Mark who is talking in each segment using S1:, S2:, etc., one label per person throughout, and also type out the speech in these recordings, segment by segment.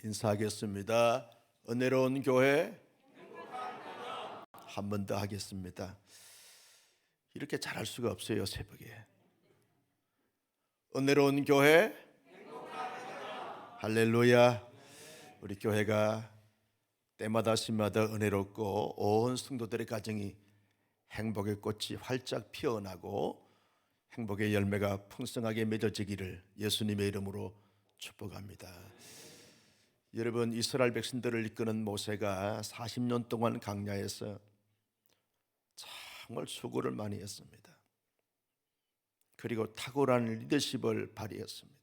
S1: 인사하겠습니다. 은혜로운 교회 한 번 더 하겠습니다. 이렇게 잘할 수가 없어요, 새벽에. 은혜로운 교회 할렐루야. 우리 교회가 때마다 시마다 은혜롭고 온 성도들의 가정이 행복의 꽃이 활짝 피어나고 행복의 열매가 풍성하게 맺어지기를 예수님의 이름으로 축복합니다. 여러분, 이스라엘 백성들을 이끄는 모세가 40년 동안 광야에서 정말 수고를 많이 했습니다. 그리고 탁월한 리더십을 발휘했습니다.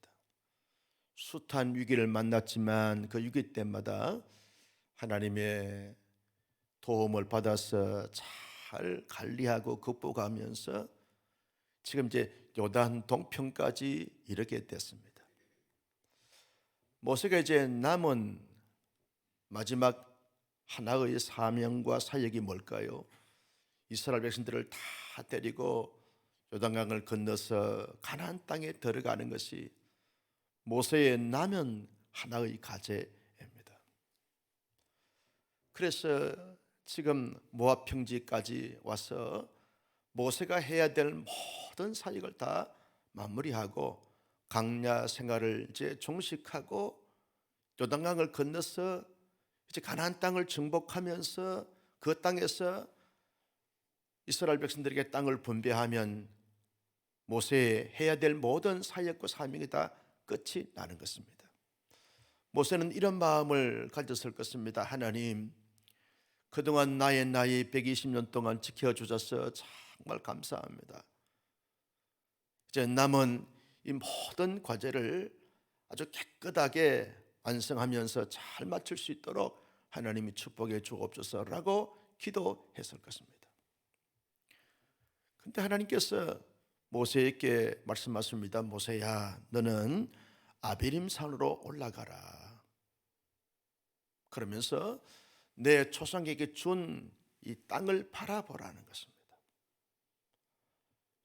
S1: 숱한 위기를 만났지만 그 위기 때마다 하나님의 도움을 받아서 잘 관리하고 극복하면서 지금 이제 요단 동편까지 이르게 됐습니다. 모세가 이제 남은 마지막 하나의 사명과 사역이 뭘까요? 이스라엘 백성들을 다 데리고 요단강을 건너서 가나안 땅에 들어가는 것이 모세의 남은 하나의 과제입니다. 그래서 지금 모압 평지까지 와서 모세가 해야 될 모든 사역을 다 마무리하고 광야 생활을 이제 종식하고 요단강을 건너서 이제 가나안 땅을 정복하면서 그 땅에서 이스라엘 백성들에게 땅을 분배하면 모세의 해야 될 모든 사역과 사명이 다 끝이 나는 것입니다. 모세는 이런 마음을 가졌을 것입니다. 하나님, 그동안 나의 나이 120년 동안 지켜주셔서 정말 감사합니다. 이제 남은 이 모든 과제를 아주 깨끗하게 완성하면서 잘 마칠 수 있도록 하나님이 축복해 주옵소서라고 기도했을 것입니다. 그런데 하나님께서 모세에게 말씀하십니다. 모세야, 너는 아비림 산으로 올라가라. 그러면서 내 조상에게 준 이 땅을 바라보라는 것입니다.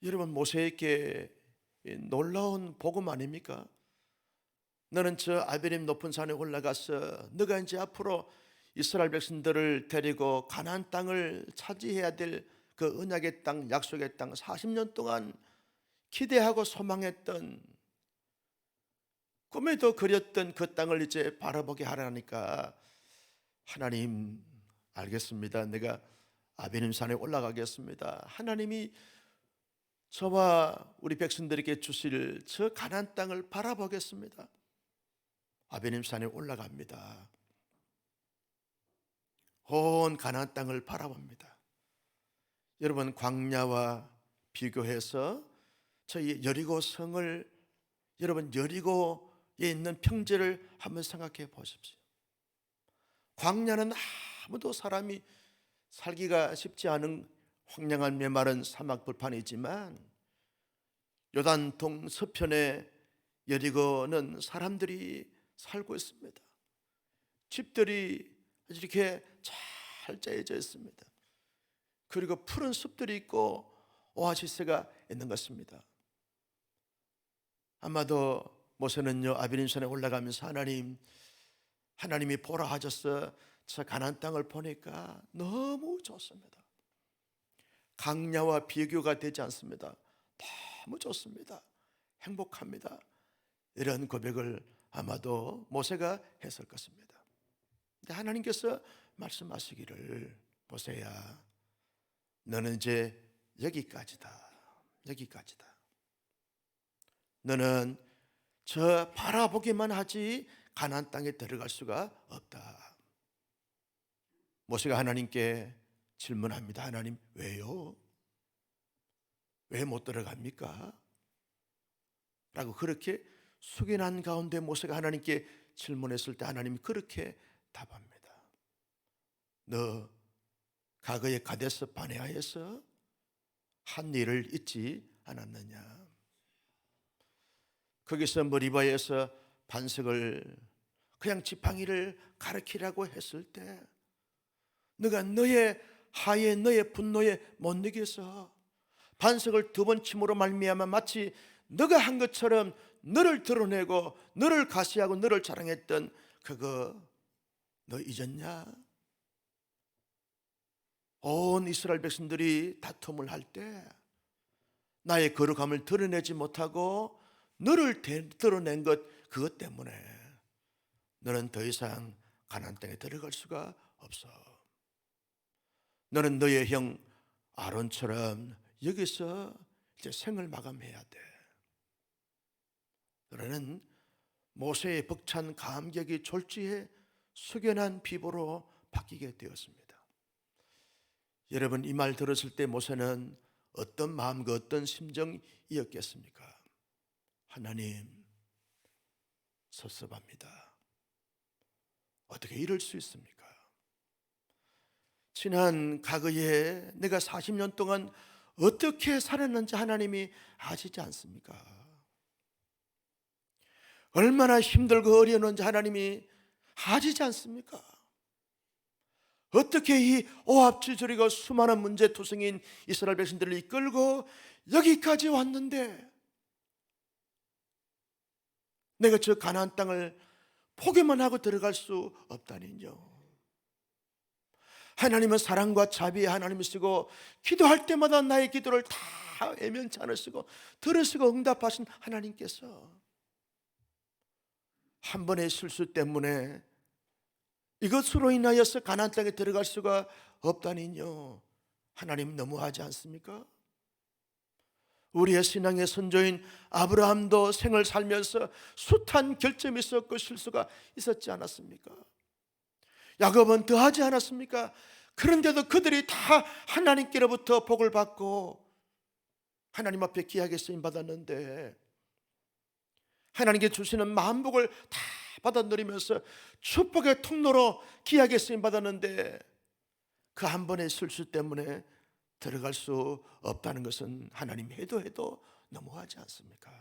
S1: 여러분, 모세에게 놀라운 복음 아닙니까? 너는 저 아비림 높은 산에 올라가서 너가 이제 앞으로 이스라엘 백성들을 데리고 가나안 땅을 차지해야 될 그 언약의 땅, 약속의 땅, 40년 동안 기대하고 소망했던, 꿈에도 그렸던 그 땅을 이제 바라보게 하라니까, 하나님 알겠습니다. 내가 아비림 산에 올라가겠습니다. 하나님이 저와 우리 백성들에게 주실 저 가나안 땅을 바라보겠습니다. 아비림 산에 올라갑니다. 온 가나안 땅을 바라봅니다. 여러분, 광야와 비교해서 저희 여리고 성을, 여러분 여리고에 있는 평지를 한번 생각해 보십시오. 광야는 아무도 사람이 살기가 쉽지 않은 황량한 메마른 사막 불판이지만 요단동 서편에 여리고는 사람들이 살고 있습니다. 집들이 이렇게 잘 짜여져 있습니다. 그리고 푸른 숲들이 있고 오아시스가 있는 것입니다. 아마도 모세는요, 아비림 산에 올라가면서 하나님이 보라 하셔서 저 가나안 땅을 보니까 너무 좋습니다. 광야와 비교가 되지 않습니다. 너무 좋습니다. 행복합니다. 이런 고백을 아마도 모세가 했을 것입니다. 근데 하나님께서 말씀하시기를, 모세야, 너는 이제 여기까지다. 너는 저 바라보기만 하지 가나안 땅에 들어갈 수가 없다. 모세가 하나님께 질문합니다. 하나님, 왜요? 왜 못 들어갑니까? 라고 그렇게 숙연한 가운데 모세가 하나님께 질문했을 때 하나님이 그렇게 답합니다. 너 과거에 가데스 바네아에서 한 일을 잊지 않았느냐? 거기서 머리바에서 반석을 그냥 지팡이를 가르치라고 했을 때 너가 너의 하에 너의 분노에 못 이겨서 반석을 2번 침으로 말미암아 마치 너가 한 것처럼 너를 드러내고 너를 가시하고 너를 자랑했던 그거 너 잊었냐? 온 이스라엘 백성들이 다툼을 할 때 나의 거룩함을 드러내지 못하고 너를 드러낸 것, 그것 때문에 너는 더 이상 가나안 땅에 들어갈 수가 없어. 너는 너의 형 아론처럼 여기서 이제 생을 마감해야 돼. 너는 모세의 벅찬 감격이 졸지에 숙연한 피부로 바뀌게 되었습니다. 여러분, 이 말 들었을 때 모세는 어떤 마음과 어떤 심정이었겠습니까? 하나님, 섭섭합니다. 어떻게 이럴 수 있습니까? 지난 과거에 내가 40년 동안 어떻게 살았는지 하나님이 아시지 않습니까? 얼마나 힘들고 어려웠는지 하나님이 아시지 않습니까? 어떻게 이 오합지졸이고 수많은 문제투성인 이스라엘 백성들을 이끌고 여기까지 왔는데 내가 저 가나안 땅을 포기만 하고 들어갈 수 없다니요. 하나님은 사랑과 자비의 하나님이시고 기도할 때마다 나의 기도를 다 외면치 않으시고 들으시고 응답하신 하나님께서 한 번의 실수 때문에 이것으로 인하여서 가나안 땅에 들어갈 수가 없다니요. 하나님 너무하지 않습니까? 우리의 신앙의 선조인 아브라함도 생을 살면서 숱한 결점이 있었고 실수가 있었지 않았습니까? 야곱은 더하지 않았습니까? 그런데도 그들이 다 하나님께로부터 복을 받고 하나님 앞에 귀하게 쓰임 받았는데 하나님께 주시는 만복을 다 받아 누리면서 축복의 통로로 귀하게 쓰임 받았는데 그 한 번의 실수 때문에 들어갈 수 없다는 것은 하나님 해도 너무하지 않습니까?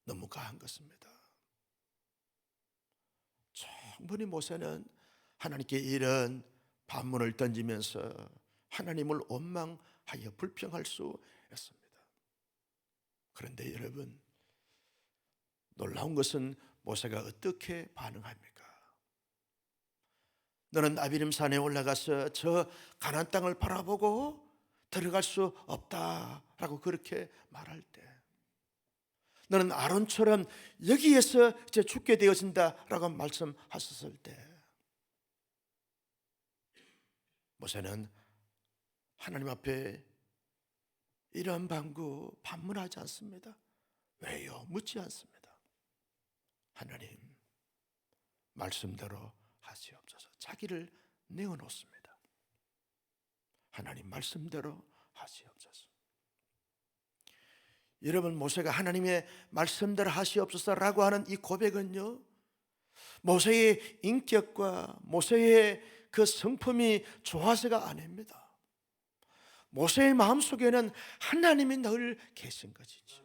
S1: 너무 과한 것입니다. 충분히 모세는 하나님께 이런 반문을 던지면서 하나님을 원망하여 불평할 수 있습니다. 그런데 여러분, 놀라운 것은 모세가 어떻게 반응합니까? 너는 아비림 산에 올라가서 저 가나안 땅을 바라보고 들어갈 수 없다라고 그렇게 말할 때, 너는 아론처럼 여기에서 이제 죽게 되어진다라고 말씀하셨을 때 모세는 하나님 앞에 이런 방구 반문하지 않습니다. 왜요? 묻지 않습니다. 하나님, 말씀대로 하시옵소서. 자기를 내어놓습니다. 하나님 말씀대로 하시옵소서. 여러분, 모세가 하나님의 말씀대로 하시옵소서라고 하는 이 고백은요, 모세의 인격과 모세의 그 성품이 좋아서가 아닙니다. 모세의 마음속에는 하나님이 늘 계신 것이죠.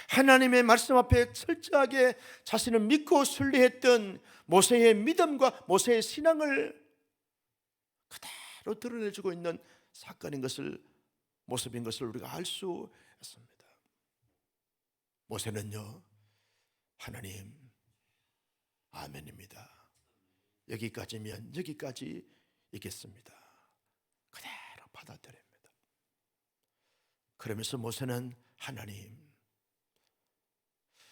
S1: 하나님의 말씀 앞에 철저하게 자신을 믿고 순리했던 모세의 믿음과 모세의 신앙을 그대로 드러내주고 있는 사건인 것을, 모습인 것을 우리가 알 수 있습니다. 모세는요, 하나님 아멘입니다, 여기까지면 여기까지 있겠습니다, 그대로 받아들입니다. 그러면서 모세는 하나님,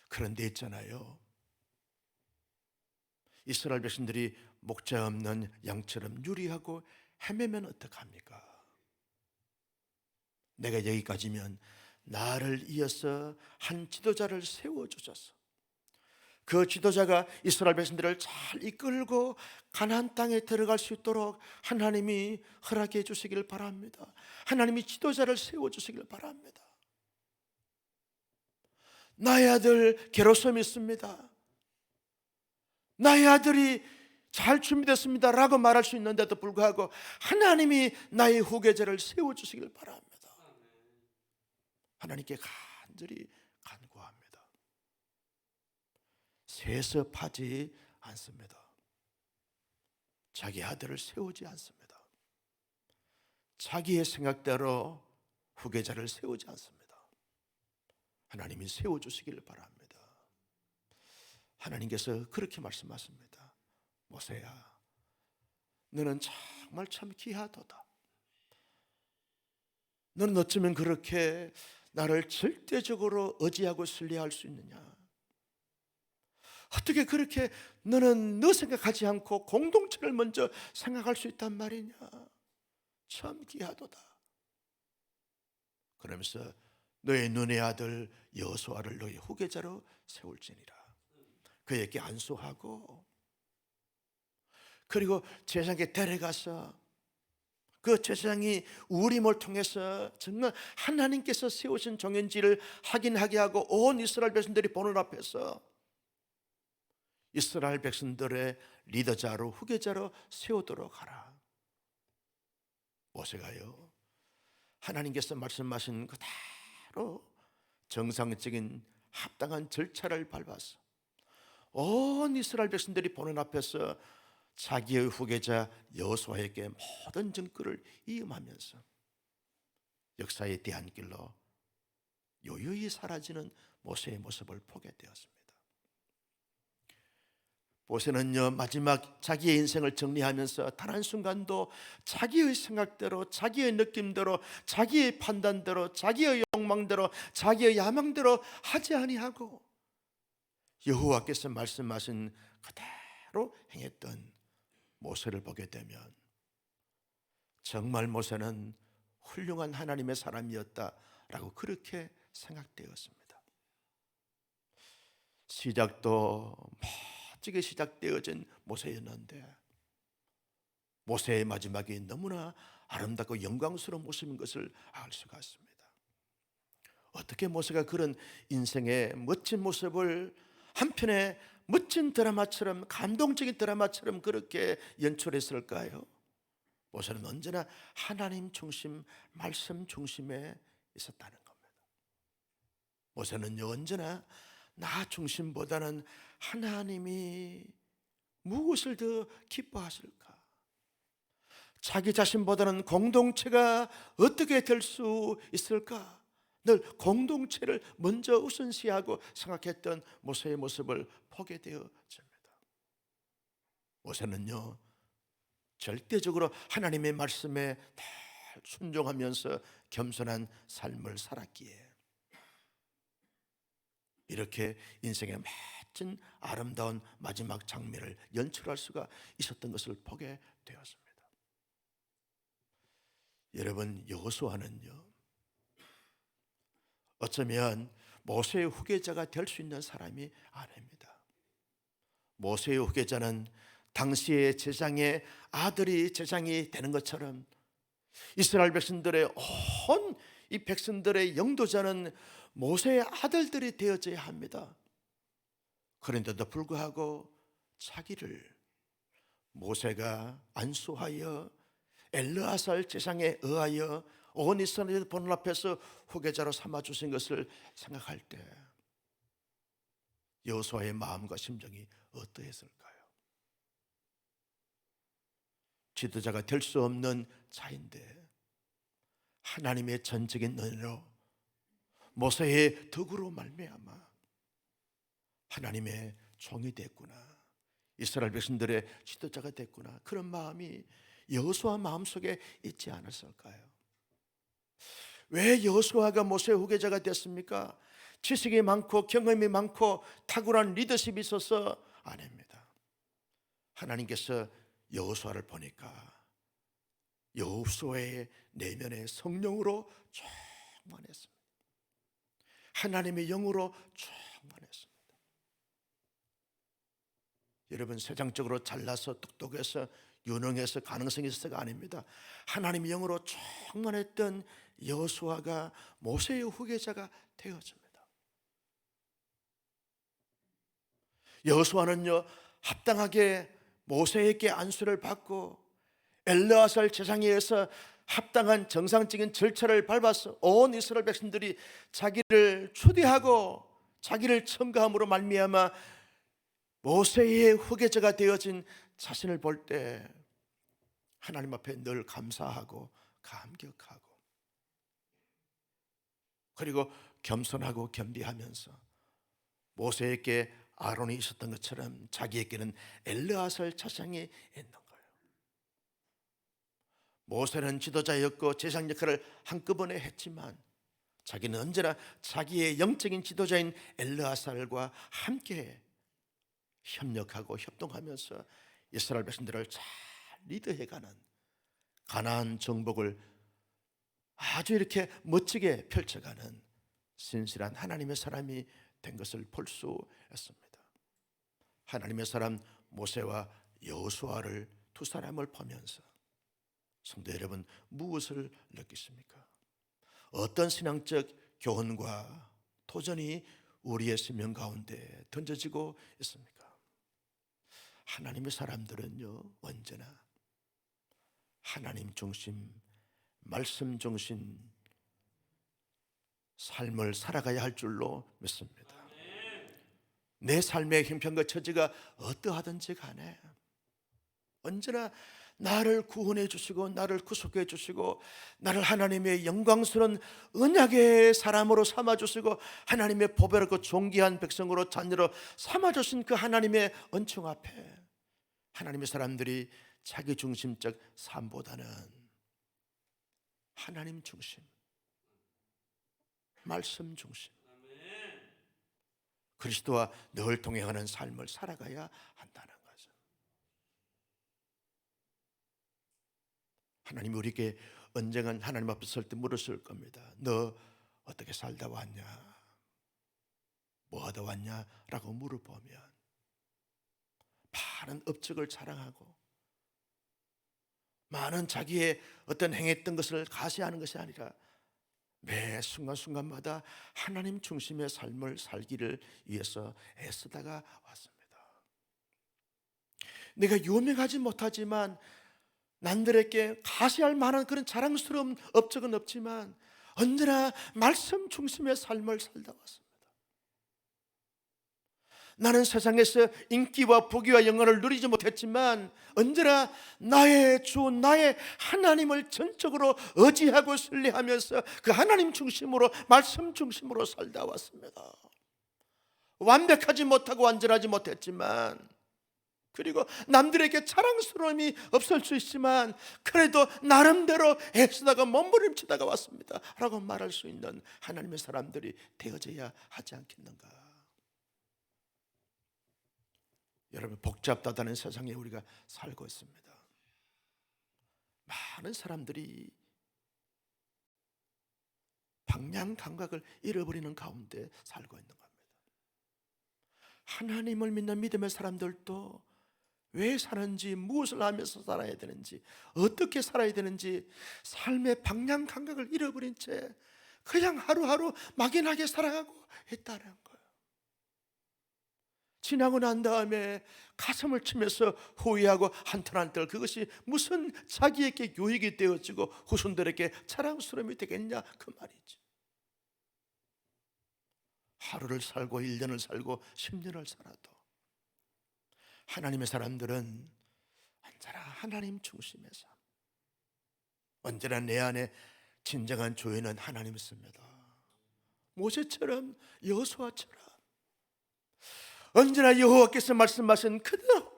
S1: 그런데 있잖아요, 이스라엘 백성들이 목자 없는 양처럼 유리하고 헤매면 어떡합니까? 내가 여기까지면 나를 이어서 한 지도자를 세워주셔서 그 지도자가 이스라엘 백성들을 잘 이끌고 가나안 땅에 들어갈 수 있도록 하나님이 허락해 주시길 바랍니다. 하나님이 지도자를 세워주시길 바랍니다. 나의 아들 괴로움이 있습니다, 나의 아들이 잘 준비됐습니다 라고 말할 수 있는데도 불구하고 하나님이 나의 후계자를 세워주시길 바랍니다. 하나님께 간절히 간구합니다. 세습하지 않습니다. 자기 아들을 세우지 않습니다. 자기의 생각대로 후계자를 세우지 않습니다. 하나님이 세워주시길 바랍니다. 하나님께서 그렇게 말씀하십니다. 모세야, 너는 정말 참 귀하도다. 너는 어쩌면 그렇게 나를 절대적으로 의지하고 신뢰할 수 있느냐? 어떻게 그렇게 너는 너 생각하지 않고 공동체를 먼저 생각할 수 있단 말이냐? 참 귀하도다. 그러면서 너의 눈의 아들 여호수아를 너의 후계자로 세울지니라. 그에게 안수하고, 그리고 제사장에게 데려가서 그 제사장이 우림을 통해서 정말 하나님께서 세우신 정인지를 확인하게 하고 온 이스라엘 백성들이 보는 앞에서 이스라엘 백성들의 리더자로 후계자로 세우도록 하라. 모세가요, 하나님께서 말씀하신 그대로 정상적인 합당한 절차를 밟아서 온 이스라엘 백성들이 보는 앞에서 자기의 후계자 여호수아에게 모든 증거를 이음하면서 역사의 대안길로 요요히 사라지는 모세의 모습을 보게 되었습니다. 모세는요, 마지막 자기의 인생을 정리하면서 단 한순간도 자기의 생각대로, 자기의 느낌대로, 자기의 판단대로, 자기의 욕망대로, 자기의 야망대로 하지 아니하고 여호와께서 말씀하신 그대로 행했던 모세를 보게 되면 정말 모세는 훌륭한 하나님의 사람이었다라고 그렇게 생각되었습니다. 시작도 멋지게 시작되어진 모세였는데 모세의 마지막이 너무나 아름답고 영광스러운 모습인 것을 알 수가 있습니다. 어떻게 모세가 그런 인생의 멋진 모습을 한편의 멋진 드라마처럼, 감동적인 드라마처럼 그렇게 연출했을까요? 모세는 언제나 하나님 중심, 말씀 중심에 있었다는 겁니다. 모세는 언제나 나 중심보다는 하나님이 무엇을 더 기뻐하실까? 자기 자신보다는 공동체가 어떻게 될 수 있을까? 늘 공동체를 먼저 우선시하고 생각했던 모세의 모습을 보게 되어집니다. 모세는요, 절대적으로 하나님의 말씀에 다 순종하면서 겸손한 삶을 살았기에 이렇게 인생의 멋진 아름다운 마지막 장면을 연출할 수가 있었던 것을 보게 되었습니다. 여러분, 여호수아는요, 어쩌면 모세의 후계자가 될 수 있는 사람이 아닙니다. 모세의 후계자는 당시의 제사장의 아들이 제사장이 되는 것처럼 이스라엘 백성들의 온 이 백성들의 영도자는 모세의 아들들이 되어져야 합니다. 그런데도 불구하고 자기를 모세가 안수하여 엘르아살 제사장에 의하여 온 이스라엘 보는 앞에서 후계자로 삼아주신 것을 생각할 때 여호수아의 마음과 심정이 어떠했을까요? 지도자가 될 수 없는 자인데 하나님의 전적인 은혜로 모세의 덕으로 말미암아 하나님의 종이 됐구나, 이스라엘 백성들의 지도자가 됐구나, 그런 마음이 여호수아 마음속에 있지 않았을까요? 왜 여호수아가 모세의 후계자가 됐습니까? 지식이 많고 경험이 많고 탁월한 리더십이 있어서 아닙니다. 하나님께서 여호수아를 보니까 여호수아의 내면의 성령으로 충만했습니다. 하나님의 영으로 충만했습니다. 여러분, 세상적으로 잘나서 똑똑해서 유능해서 가능성이 있어서가 아닙니다. 하나님의 영으로 충만했던 여호수아가 모세의 후계자가 되어집니다. 여호수아는요, 합당하게 모세에게 안수를 받고 엘르아살 제사장에 의해서 합당한 정상적인 절차를 밟아서 온 이스라엘 백성들이 자기를 추대하고 자기를 첨가함으로 말미암아 모세의 후계자가 되어진 자신을 볼 때 하나님 앞에 늘 감사하고 감격하고 그리고 겸손하고 겸비하면서 모세에게 아론이 있었던 것처럼 자기에게는 엘르아살 차상이 있는 거예요. 모세는 지도자였고 제사장 역할을 한꺼번에 했지만 자기는 언제나 자기의 영적인 지도자인 엘르아살과 함께 협력하고 협동하면서 이스라엘 백성들을 잘 리드해가는 가나안 정복을 아주 이렇게 멋지게 펼쳐가는 신실한 하나님의 사람이 된 것을 볼 수 있습니다. 하나님의 사람 모세와 여호수아를 두 사람을 보면서 성도 여러분, 무엇을 느끼십니까? 어떤 신앙적 교훈과 도전이 우리의 생명 가운데 던져지고 있습니까? 하나님의 사람들은요, 언제나 하나님 중심, 말씀 중심 삶을 살아가야 할 줄로 믿습니다. 내 삶의 형편과 처지가 어떠하든지 간에 언제나 나를 구원해 주시고 나를 구속해 주시고 나를 하나님의 영광스러운 언약의 사람으로 삼아 주시고 하나님의 보배롭고 존귀한 백성으로 자녀로 삼아 주신 그 하나님의 은총 앞에 하나님의 사람들이 자기 중심적 삶보다는 하나님 중심, 말씀 중심, 그리스도와 늘 동행하는 삶을 살아가야 한다는 거죠. 하나님 우리에게 언젠간 하나님 앞에 설 때 물었을 겁니다. 너 어떻게 살다 왔냐? 뭐 하다 왔냐? 라고 물어보면 많은 업적을 자랑하고 많은 자기의 어떤 행했던 것을 가시하는 것이 아니라 매 순간순간마다 하나님 중심의 삶을 살기를 위해서 애쓰다가 왔습니다. 내가 유명하지 못하지만 남들에게 가시할 만한 그런 자랑스러운 업적은 없지만 언제나 말씀 중심의 삶을 살다 왔습니다. 나는 세상에서 인기와 부귀와 영광을 누리지 못했지만 언제나 나의 주 나의 하나님을 전적으로 의지하고 신뢰하면서 그 하나님 중심으로 말씀 중심으로 살다 왔습니다. 완벽하지 못하고 완전하지 못했지만 그리고 남들에게 자랑스러움이 없을 수 있지만 그래도 나름대로 애쓰다가 몸부림치다가 왔습니다 라고 말할 수 있는 하나님의 사람들이 되어져야 하지 않겠는가. 여러분, 복잡하다는 세상에 우리가 살고 있습니다. 많은 사람들이 방향 감각을 잃어버리는 가운데 살고 있는 겁니다. 하나님을 믿는 믿음의 사람들도 왜 사는지, 무엇을 하면서 살아야 되는지, 어떻게 살아야 되는지 삶의 방향 감각을 잃어버린 채 그냥 하루하루 막연하게 살아가고 있다는 거예요. 지나고 난 다음에 가슴을 치면서 후회하고 한탄한들 그것이 무슨 자기에게 유익이 되어지고 후손들에게 자랑스러움이 되겠냐 그 말이죠. 하루를 살고 1년을 살고 10년을 살아도 하나님의 사람들은 언제나 하나님 중심의 삶, 언제나 내 안에 진정한 조회는 하나님이십니다. 모세처럼 여호수아처럼 언제나 여호와께서 말씀하신 그대로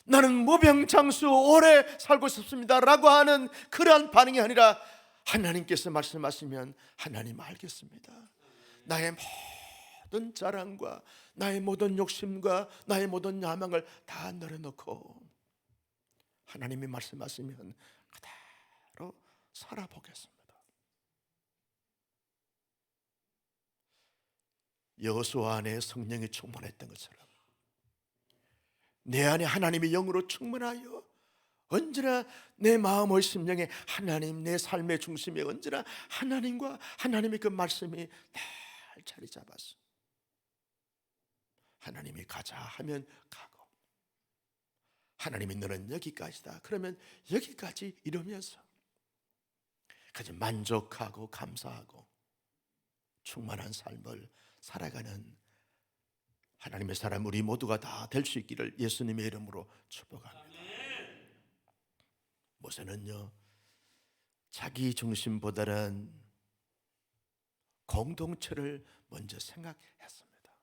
S1: 나는 무병장수 오래 살고 싶습니다 라고 하는 그러한 반응이 아니라 하나님께서 말씀하시면 하나님 알겠습니다. 나의 모든 자랑과 나의 모든 욕심과 나의 모든 야망을 다 내려놓고 하나님이 말씀하시면 그대로 살아보겠습니다. 여호수아 안에 성령이 충만했던 것처럼 내 안에 하나님의 영으로 충만하여 언제나 내 마음의 심령에 하나님, 내 삶의 중심에 언제나 하나님과 하나님의 그 말씀이 잘 자리 잡았어. 하나님이 가자 하면 가고 하나님이 너는 여기까지다 그러면 여기까지 이러면서 그저 만족하고 감사하고 충만한 삶을 살아가는 하나님의 사람 우리 모두가 다 될 수 있기를 예수님의 이름으로 축복합니다. 모세는요 자기 중심보다는 공동체를 먼저 생각했습니다.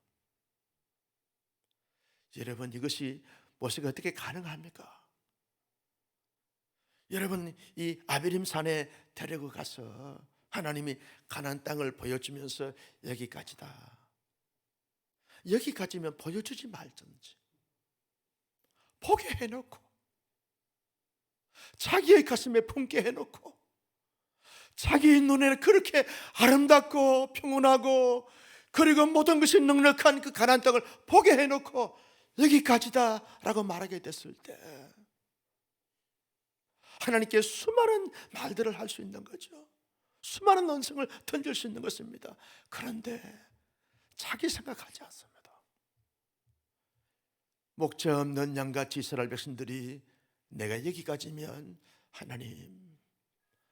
S1: 여러분, 이것이 모세가 어떻게 가능합니까? 여러분, 이 아비림 산에 데리고 가서 하나님이 가나안 땅을 보여주면서 여기까지다, 여기까지면 보여주지 말든지 보게 해놓고 자기의 가슴에 품게 해놓고 자기의 눈에는 그렇게 아름답고 평온하고 그리고 모든 것이 넉넉한 그 가나안 땅을 보게 해놓고 여기까지다 라고 말하게 됐을 때 하나님께 수많은 말들을 할 수 있는 거죠. 수많은 언성을 던질 수 있는 것입니다. 그런데 자기 생각하지 않습니다. 목자 없는 양같이 이스라엘 백성들이 내가 여기까지면 하나님,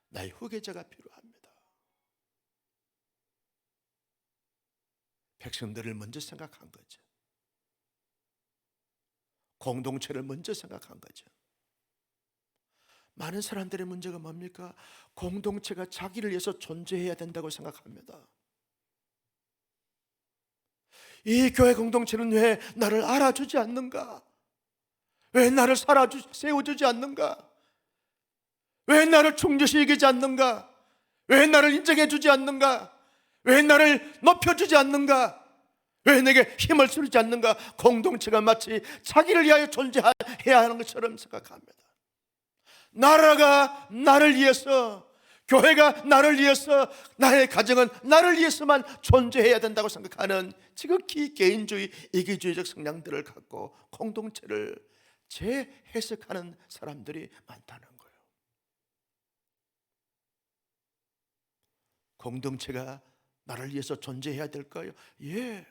S1: 나의 후계자가 필요합니다. 백성들을 먼저 생각한 거죠. 공동체를 먼저 생각한 거죠. 많은 사람들의 문제가 뭡니까? 공동체가 자기를 위해서 존재해야 된다고 생각합니다. 이 교회 공동체는 왜 나를 알아주지 않는가? 왜 나를 세워주지 않는가? 왜 나를 충주시 여기지 않는가? 왜 나를 인정해주지 않는가? 왜 나를 높여주지 않는가? 왜 내게 힘을 실지 않는가? 공동체가 마치 자기를 위하여 존재해야 하는 것처럼 생각합니다. 나라가 나를 위해서, 교회가 나를 위해서, 나의 가정은 나를 위해서만 존재해야 된다고 생각하는 지극히 개인주의, 이기주의적 성향들을 갖고 공동체를 재해석하는 사람들이 많다는 거예요. 공동체가 나를 위해서 존재해야 될까요? 예.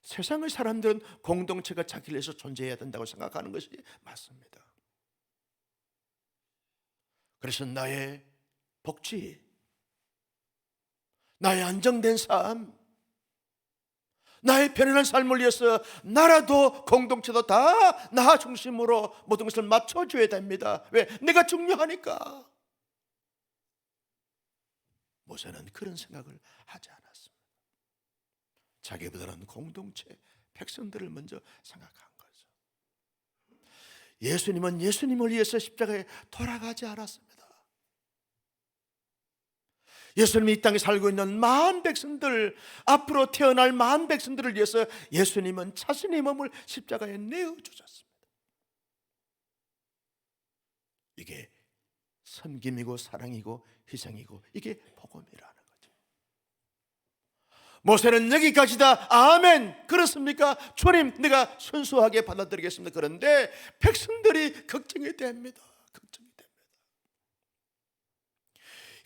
S1: 세상의 사람들은 공동체가 자기를 위해서 존재해야 된다고 생각하는 것이 맞습니다. 그래서 나의 복지, 나의 안정된 삶, 나의 편안한 삶을 위해서 나라도 공동체도 다 나 중심으로 모든 것을 맞춰줘야 됩니다. 왜? 내가 중요하니까. 모세는 그런 생각을 하지 않았습니다. 자기보다는 공동체, 백성들을 먼저 생각한 거죠. 예수님은 예수님을 위해서 십자가에 돌아가지 않았습니다. 예수님이 이 땅에 살고 있는 많은 백성들, 앞으로 태어날 많은 백성들을 위해서 예수님은 자신의 몸을 십자가에 내어주셨습니다. 이게 섬김이고 사랑이고 희생이고, 이게 복음이라는 거죠. 모세는 여기까지다, 아멘, 그렇습니까? 주님, 내가 순수하게 받아들이겠습니다. 그런데 백성들이 걱정이 됩니다.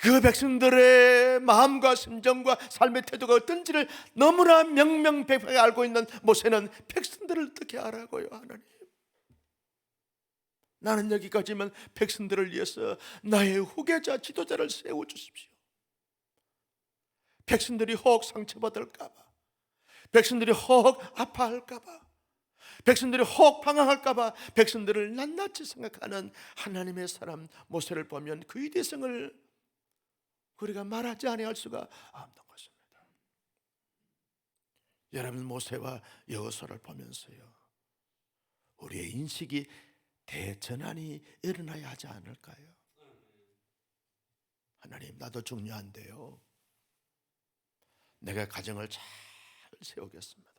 S1: 그 백성들의 마음과 심정과 삶의 태도가 어떤지를 너무나 명명백백하게 알고 있는 모세는 백성들을 어떻게 알아고요? 하나님, 나는 여기까지만 백성들을 위해서 나의 후계자, 지도자를 세워주십시오. 백성들이 혹 상처받을까 봐, 백성들이 혹 아파할까 봐, 백성들이 혹 방황할까 봐 백성들을 낱낱이 생각하는 하나님의 사람 모세를 보면 그의 대성을 우리가 말하지 아니할 수가 없는 것입니다. 여러분, 모세와 여호수아를 보면서요, 우리의 인식이 대전환이 일어나야 하지 않을까요? 하나님, 나도 중요한데요, 내가 가정을 잘 세우겠습니다.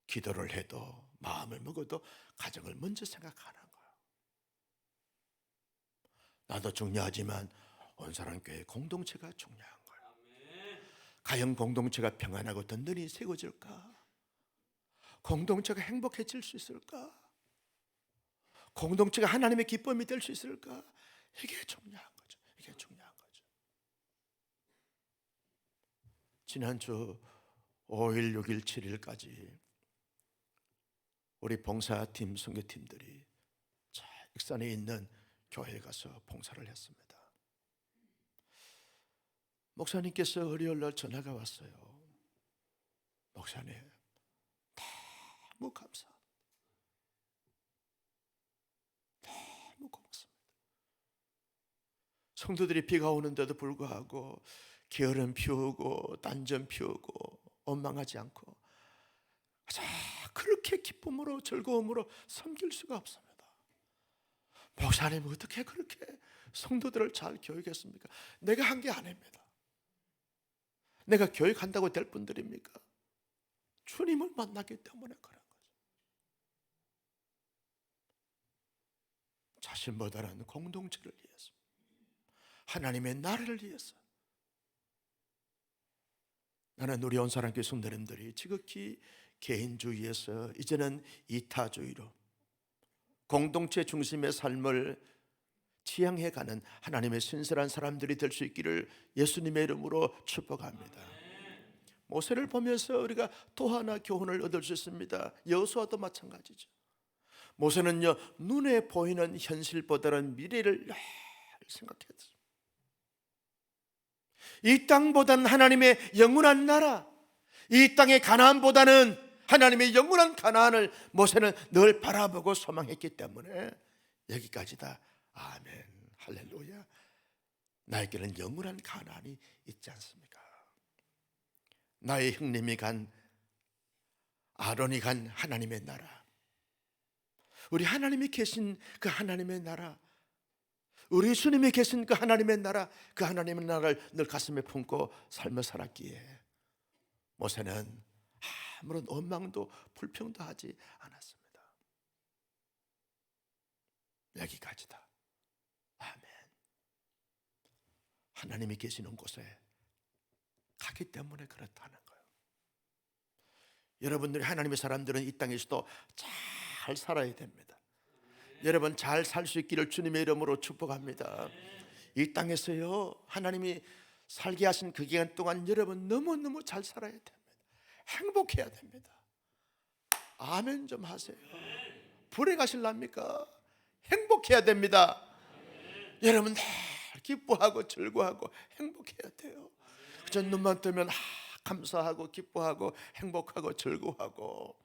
S1: 기도를 해도 마음을 먹어도 가정을 먼저 생각하는 거예요. 나도 중요하지만 온사랑교회 공동체가 중요한 거예요. 가정 공동체가 평안하고 든든히 세워질까? 공동체가 행복해질 수 있을까? 공동체가 하나님의 기쁨이 될 수 있을까? 이게 중요한 거죠. 이게 중요한 거죠. 지난주 5일, 6일, 7일까지 우리 봉사팀, 선교팀들이 익산에 있는 교회에 가서 봉사를 했습니다. 목사님께서 월요일 날 전화가 왔어요. 목사님, 너무 감사합니다. 너무 고맙습니다. 성도들이 비가 오는데도 불구하고 게으름 피우고 단전 피우고 원망하지 않고 그렇게 기쁨으로 즐거움으로 섬길 수가 없습니다. 목사님 어떻게 그렇게 성도들을 잘 교육했습니까? 내가 한 게 아닙니다. 내가 교육한다고 될 분들입니까? 주님을 만나기 때문에 그런 거죠. 자신보다는 공동체를 위해서, 하나님의 나라를 위해서. 나는 우리 온사랑교회 성도님들이 지극히 개인주의에서 이제는 이타주의로 공동체 중심의 삶을 지향해가는 하나님의 신실한 사람들이 될 수 있기를 예수님의 이름으로 축복합니다. 모세를 보면서 우리가 또 하나 교훈을 얻을 수 있습니다. 여호수아도 마찬가지죠. 모세는요, 눈에 보이는 현실보다는 미래를 늘 생각했어요. 이 땅보다는 하나님의 영원한 나라, 이 땅의 가나안보다는 하나님의 영원한 가나안을 모세는 늘 바라보고 소망했기 때문에 여기까지다. 아멘, 할렐루야. 나에게는 영원한 가나안이 있지 않습니까? 나의 형님이 간, 아론이 간 하나님의 나라, 우리 하나님이 계신 그 하나님의 나라, 우리 주님이 계신 그 하나님의 나라, 그 하나님의 나라를 늘 가슴에 품고 삶을 살았기에 모세는 아무런 원망도 불평도 하지 않았습니다. 여기까지다. 아멘. 하나님이 계시는 곳에 가기 때문에 그렇다는 거예요. 여러분들이 하나님의 사람들은 이 땅에서도 잘 살아야 됩니다. 여러분 잘 살 수 있기를 주님의 이름으로 축복합니다. 이 땅에서요, 하나님이 살게 하신 그 기간 동안 여러분 너무너무 잘 살아야 됩니다. 행복해야 됩니다. 아멘 좀 하세요. 불행하실랍니까? 행복해야 됩니다. 여러분 늘 기뻐하고 즐거워하고 행복해야 돼요. 그저 눈만 뜨면 감사하고 기뻐하고 행복하고 즐거워하고,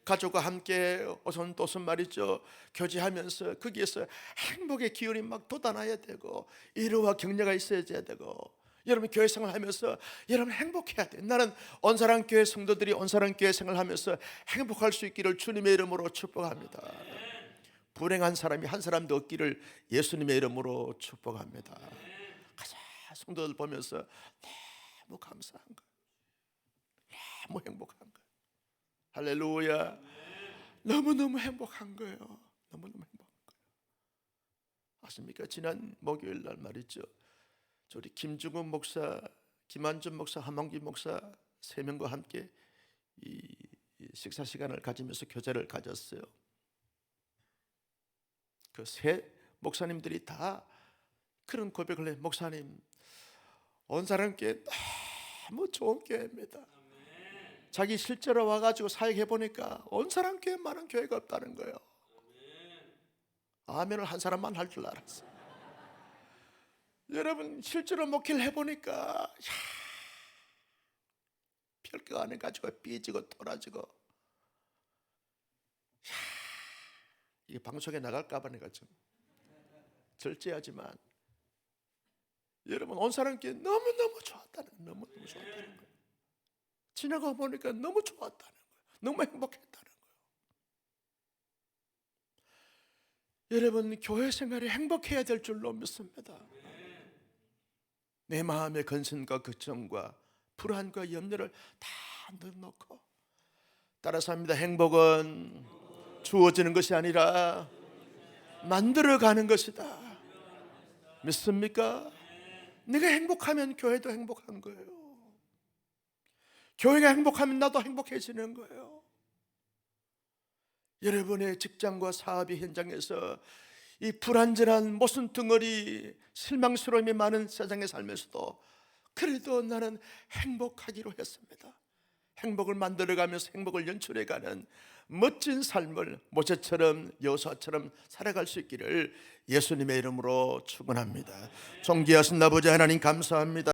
S1: 가족과 함께 오손도손 말이죠, 교제하면서 거기에서 행복의 기운이 막 돋아나야 되고, 이루와 격려가 있어야 되고, 여러분 교회 생활하면서 여러분 행복해야 돼요. 나는 온사랑교회 성도들이 온사랑교회 생활하면서 행복할 수 있기를 주님의 이름으로 축복합니다. 불행한 사람이 한 사람도 없기를 예수님의 이름으로 축복합니다. 가자, 성도들 보면서 너무 감사한 거예요. 너무 행복한 거예요. 할렐루야. 너무너무 행복한 거예요. 너무너무 행복한 거예요. 아십니까? 지난 목요일 날 말이죠, 우리 김중훈 목사, 김한준 목사, 한만기 목사 세 명과 함께 이 식사 시간을 가지면서 교제를 가졌어요. 그 세 목사님들이 다 그런 고백을 해요. 목사님, 온사랑교회 너무 좋은 교회입니다. 자기 실제로 와가지고 사역해 보니까 온사랑교회만한 교회가 없다는 거예요. 아멘을 한 사람만 할 줄 알았어요. 여러분 실제로 목회를 해보니까 별거 안 해가지고 삐지고 돌아지고, 이게 방송에 나갈까봐 내가 좀 절제하지만, 여러분 온사랑교회 너무너무 좋았다는 거예요. 너무너무 좋았다는 거예요. 지나가 보니까 너무 좋았다는 거예요. 너무 행복했다는 거예요. 여러분 교회 생활이 행복해야 될 줄로 믿습니다. 내 마음의 근심과 걱정과 불안과 염려를 다 넣어놓고 따라서 합니다. 행복은 주어지는 것이 아니라 만들어가는 것이다. 믿습니까? 내가 행복하면 교회도 행복한 거예요. 교회가 행복하면 나도 행복해지는 거예요. 여러분의 직장과 사업의 현장에서 이 불안전한 모순 덩어리, 실망스러움이 많은 세상에 살면서도 그래도 나는 행복하기로 했습니다. 행복을 만들어가면서 행복을 연출해가는 멋진 삶을 모세처럼 여호수아처럼 살아갈 수 있기를 예수님의 이름으로 축원합니다. 존귀하신 아버지 하나님 감사합니다.